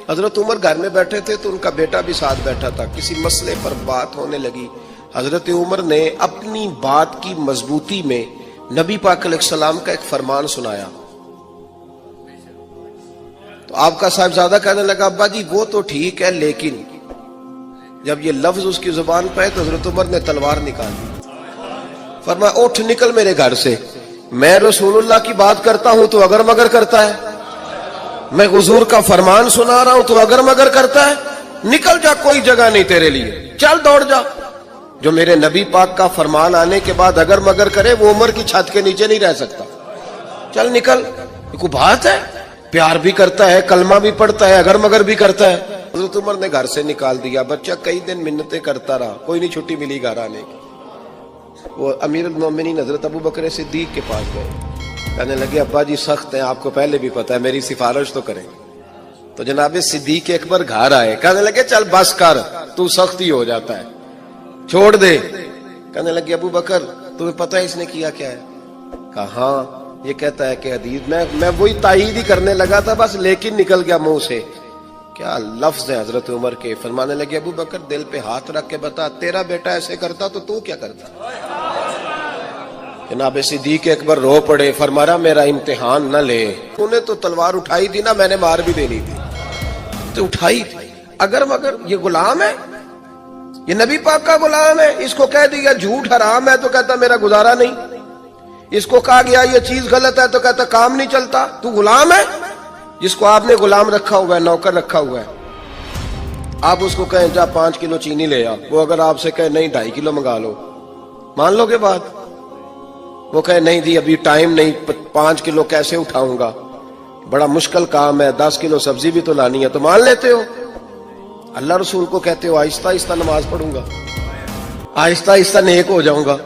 حضرت عمر گھر میں بیٹھے تھے تو ان کا بیٹا بھی ساتھ بیٹھا تھا. کسی مسئلے پر بات ہونے لگی. حضرت عمر نے اپنی بات کی مضبوطی میں نبی پاک علیہ السلام کا ایک فرمان سنایا. تو آپ کا صاحبزادہ کہنے لگا ابا جی وہ تو ٹھیک ہے، لیکن جب یہ لفظ اس کی زبان پہ ہے تو حضرت عمر نے تلوار نکال دی. فرمایا اٹھ نکل میرے گھر سے، میں رسول اللہ کی بات کرتا ہوں تو اگر مگر کرتا ہے، میں حضور کا فرمان سنا رہا ہوں تو اگر مگر کرتا ہے. نکل جا، کوئی جگہ نہیں تیرے لیے، چل دوڑ جا. جو میرے نبی پاک کا فرمان آنے کے بعد اگر مگر کرے وہ عمر کی چھت کے نیچے نہیں رہ سکتا. چل نکل. یہ کوئی بات ہے؟ پیار بھی کرتا ہے، کلمہ بھی پڑھتا ہے، اگر مگر بھی کرتا ہے. حضرت عمر نے گھر سے نکال دیا. بچہ کئی دن منتیں کرتا رہا، کوئی نہیں چھٹی ملی گھر آنے کی. وہ امیر المومنین حضرت ابو بکر صدیق کے پاس گئے. کہنے لگے ابا جی سخت ہیں، آپ کو پہلے بھی پتا ہے، میری سفارش تو کریں. تو جناب صدیق اکبر گھر آئے. کہنے لگے چل بس کر، تو سخت ہی ہو جاتا ہے، چھوڑ دے. کہنے لگے ابو بکر تمہیں پتہ ہے اس نے کیا کیا ہے؟ کہا ہاں، یہ کہتا ہے کہ حدیث میں وہی تائید ہی کرنے لگا تھا بس، لیکن نکل گیا منہ سے. کیا لفظ ہے حضرت عمر کے. فرمانے لگے ابو بکر دل پہ ہاتھ رکھ کے بتا، تیرا بیٹا ایسے کرتا تو کیا کرتا؟ جناب صدیق اکبر رو پڑے. فرمایا میرا امتحان نہ لے، انہیں تو تلوار اٹھائی تھی نا، میں نے مار بھی دینی تھی تو اٹھائی تھی. اگر مگر یہ غلام ہے، یہ نبی پاک کا غلام ہے. اس کو کہہ دیا جھوٹ حرام ہے تو کہتا میرا گزارا نہیں. اس کو کہا گیا یہ چیز غلط ہے تو کہتا کام نہیں چلتا. تو غلام ہے جس کو آپ نے غلام رکھا ہوا ہے، نوکر رکھا ہوا ہے. آپ اس کو کہیں جا 5 کلو چینی لے آ، وہ اگر آپ سے کہے نہیں 2.5 کلو منگا لو، مان لو گے بات؟ وہ کہے نہیں جی ابھی ٹائم نہیں، 5 کلو کیسے اٹھاؤں گا، بڑا مشکل کام ہے، 10 کلو سبزی بھی تو لانی ہے، تو مان لیتے ہو؟ اللہ رسول کو کہتے ہو آہستہ آہستہ نماز پڑھوں گا، آہستہ آہستہ نیک ہو جاؤں گا.